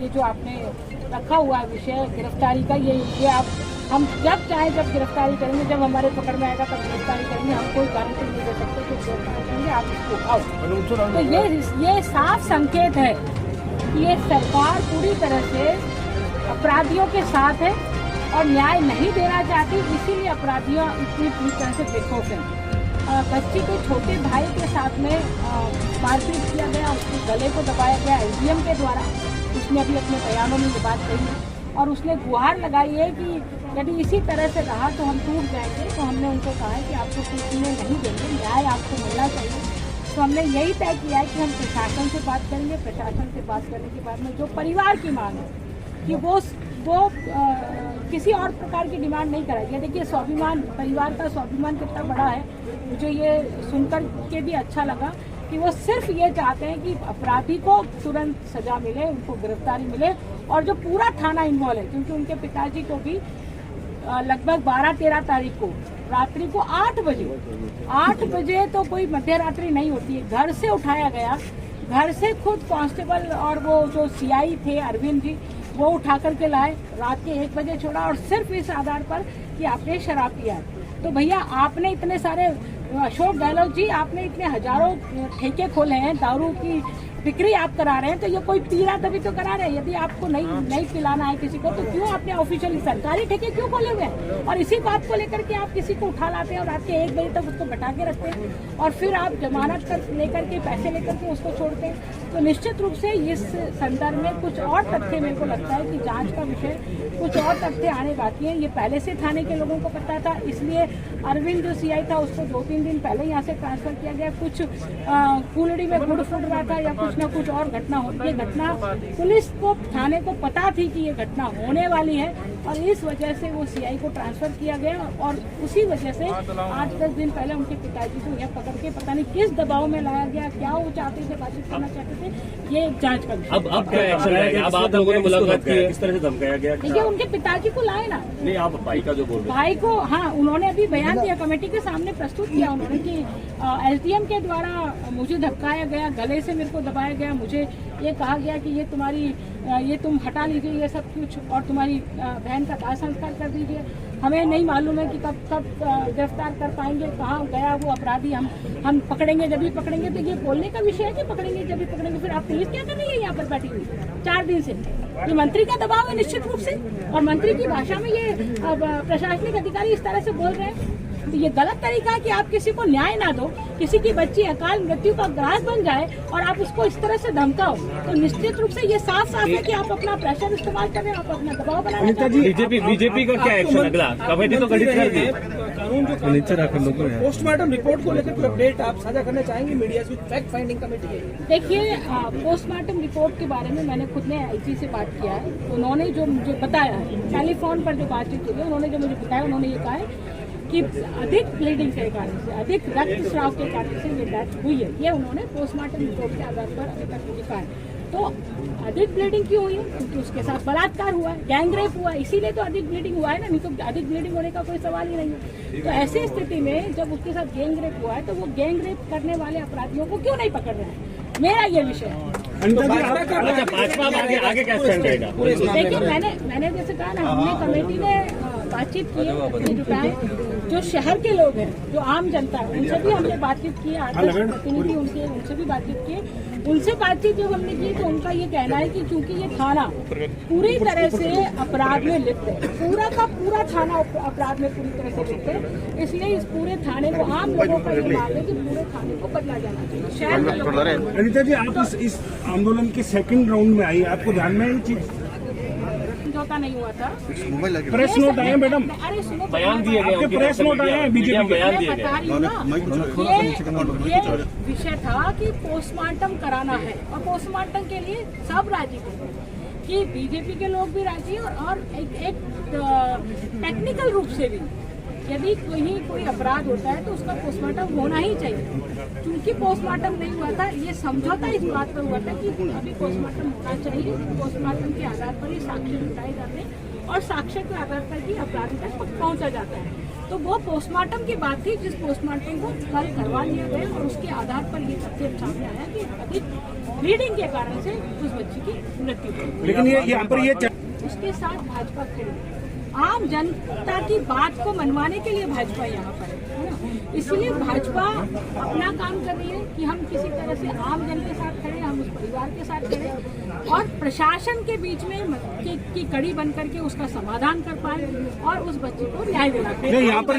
ये जो आपने रखा हुआ है विषय गिरफ्तारी का, ये आप हम जब चाहे जब गिरफ्तारी करेंगे, जब हमारे पकड़ में आएगा तब गिरफ्तारी करेंगे। हम कोई गारंटी नहीं दे सकते कि गिरफ्तार करेंगे, आप इसको उठाओ। तो ये साफ संकेत है कि ये सरकार पूरी तरह से अपराधियों के साथ है और न्याय नहीं देना चाहती, इसीलिए अपराधियों इतनी पूरी तरह से बेखौफ हैं। बच्ची के छोटे भाई के साथ में मारपीट किया गया, उसके गले को दबाया गया एसडीएम के द्वारा। उसने अभी अपने बयानों में ये बात कही है और उसने गुहार लगाई है कि यदि इसी तरह से रहा तो हम टूट जाएंगे। तो हमने उनको कहा है कि आपको टूटने नहीं देंगे, न्याय आपको मिलना चाहिए। तो हमने यही तय किया है कि हम प्रशासन से बात करेंगे। प्रशासन से बात करने के बाद में जो परिवार की मांग है कि वो किसी और प्रकार की डिमांड नहीं कराई। देखिए स्वाभिमान, परिवार का स्वाभिमान कितना बड़ा है, मुझे ये सुनकर के भी अच्छा लगा कि वो सिर्फ ये चाहते हैं कि अपराधी को तुरंत सजा मिले, उनको गिरफ्तारी मिले और जो पूरा थाना इन्वॉल्व है, क्योंकि उनके पिताजी को भी लगभग 12-13 तारीख को रात्रि को 8 बजे तो कोई मध्य रात्रि नहीं होती है, घर से उठाया गया। घर से खुद कांस्टेबल और वो जो सीआई थे अरविंद जी, वो उठा करके लाए, रात के 1 बजे छोड़ा और सिर्फ इस आधार पर कि आपने शराब पिया है। तो भैया आपने इतने सारे, अशोक गहलोत जी आपने इतने हजारों ठेके खोले हैं, दारू की बिक्री आप करा रहे हैं, तो ये कोई पी रहा तभी तो करा रहे हैं। यदि आपको नहीं पिलाना है किसी को तो क्यों आपने ऑफिशियली सरकारी ठेके क्यों खोले हुए हैं? और इसी बात को लेकर के आप किसी को उठा लाते हैं और रात के 1 बजे तक उसको बैठा के रखते हैं और फिर आप जमानत लेकर के पैसे लेकर के उसको छोड़ते हैं। तो निश्चित रूप से इस संदर्भ में कुछ और तथ्य मेरे को लगता है कि जांच का विषय कुछ और तथ्य आने बाकी है। ये पहले से थाने के लोगों को पता था, इसलिए अरविंद जो सीआई था उसको 2-3 दिन पहले यहाँ से ट्रांसफर किया गया। कुछ कूलड़ी में गुड़ फूट रहा था या कुछ न कुछ और घटना हो, ये घटना पुलिस को, थाने को पता थी कि ये घटना होने वाली है और इस वजह से वो सीआई को ट्रांसफर किया गया और उसी वजह से 8-10 दिन पहले उनके पिताजी को यह पकड़ के पता नहीं किस दबाव में लाया गया, क्या वो चाहते थे, बातचीत करना चाहते थे, ये जांच का विषय। अब क्या एक्शन रहेगा? अब आप लोगों ने मुलाकात की, किस तरह से धमकाया गया? देखिए उनके पिताजी को लाए ना, नहीं आप भाई का जो बोल रहे हैं, भाई को, हाँ उन्होंने अभी बयान दिया, कमेटी के सामने प्रस्तुत किया उन्होंने कि एसडीएम के द्वारा मुझे धमकाया गया, गले से मेरे को दबाया गया, मुझे ये कहा गया कि ये तुम हटा लीजिए ये सब कुछ और तुम्हारी बहन का दाह संस्कार कर दीजिए। हमें नहीं मालूम है कि कब गिरफ्तार कर पाएंगे, कहाँ गया वो अपराधी, हम पकड़ेंगे जब भी पकड़ेंगे। तो ये बोलने का विषय है कि पकड़ेंगे जब भी पकड़ेंगे। फिर आप पुलिस क्या कर रही है यहाँ पर बैठी हुई 4 दिन से? ये मंत्री का दबाव है निश्चित रूप से, और मंत्री की भाषा में ये प्रशासनिक अधिकारी इस तरह से बोल रहे हैं। तो ये गलत तरीका है कि आप किसी को न्याय ना दो, किसी की बच्ची अकाल मृत्यु का ग्रास बन जाए और आप उसको इस तरह से धमकाओ। तो निश्चित रूप से ये साफ है कि आप अपना प्रेशर इस्तेमाल कर रहे हैं, आप अपना दबाव बना रहे हैं। बीजेपी का क्या एक्शन अगला? कमेटी तो गठित कर दी, कानून जो पोस्टमार्टम रिपोर्ट को लेकर कोई अपडेट आप साझा करना चाहेंगे मीडिया से? फैक्ट फाइंडिंग कमेटी है। देखिए पोस्टमार्टम रिपोर्ट के बारे में मैंने खुद ने आईजी से बात किया है, उन्होंने जो मुझे बताया टेलीफोन पर जो बातचीत हुई है, उन्होंने जो मुझे बताया, उन्होंने ये कहा है कि अधिक ब्लीडिंग के कारण से, अधिक रक्तस्राव के कारण से ये डेथ हुई है। ये उन्होंने पोस्टमार्टम रिपोर्ट के आधार पर अभी तक मुझे कहा है। तो अधिक ब्लीडिंग क्यों हुई है? क्योंकि उसके साथ बलात्कार हुआ है, गैंगरेप हुआ है, इसीलिए तो अधिक ब्लीडिंग हुआ है ना, नहीं तो अधिक ब्लीडिंग होने का कोई सवाल ही नहीं है। तो ऐसी स्थिति में जब उसके साथ गैंगरेप हुआ है तो वो गैंगरेप करने वाले अपराधियों को क्यों नहीं पकड़ रहे हैं? मेरा ये विषय है। भाजपा आगे क्या स्टैंड रहेगा? देखिए मैंने जैसे कहा ना, हमने कमेटी ने बातचीत की है, जुटाए जो शहर के लोग हैं, जो आम जनता है, उनसे भी हमने बातचीत की, आदर्श प्रतिनिधि उनसे भी बातचीत की। उनसे बातचीत जब हमने की तो उनका ये कहना है कि चूंकि ये थाना पूरी तरह से अपराध में लिप्त है, पूरा का पूरा थाना अपराध में पूरी तरह से लिप्त है, इसलिए इस पूरे थाने को, आम लोगों का ये मांग है कि पूरे थाने को बदला जाना चाहिए। शहर अनिता जी, आप इस आंदोलन के सेकंड राउंड में आई, आपको ध्यान में ये चीज समझौता नहीं हुआ था? प्रेस नोट आए मैडम, अरे सुनो, बयान दिए गए, आपके प्रेस नोट आए हैं बीजेपी के, बयान दिए गए। ये विषय था कि पोस्टमार्टम कराना है और पोस्टमार्टम के लिए सब राजी थे, कि बीजेपी के लोग भी राजी और एक टेक्निकल रूप से भी यदि कोई अपराध होता है तो उसका पोस्टमार्टम होना ही चाहिए। क्योंकि पोस्टमार्टम नहीं हुआ था, ये समझौता इस बात पर हुआ था कि अभी पोस्टमार्टम होना चाहिए, पोस्टमार्टम के आधार पर ही साक्ष्य जुटाए जाते हैं और साक्ष्य के आधार पर ही अपराधी तक पहुंचा जाता है। तो वो पोस्टमार्टम की बात थी, जिस पोस्टमार्टम को कल करवा लिया गया और उसके आधार पर ये तथ्य सामने आया कि अधिक ब्लीडिंग के कारण से उस बच्ची की मृत्यु हुई। लेकिन ये यहाँ पर ये उसके साथ भाजपा खड़ी है। आम जनता की बात को मनवाने के लिए भाजपा यहाँ पर है ना। इसलिए भाजपा अपना काम कर रही है कि हम किसी तरह से आम जन के साथ खड़े, हम उस परिवार के साथ खड़े और प्रशासन के बीच में की कड़ी बन करके उसका समाधान कर पाए और उस बच्चे को न्याय दिला पाए। यहाँ पर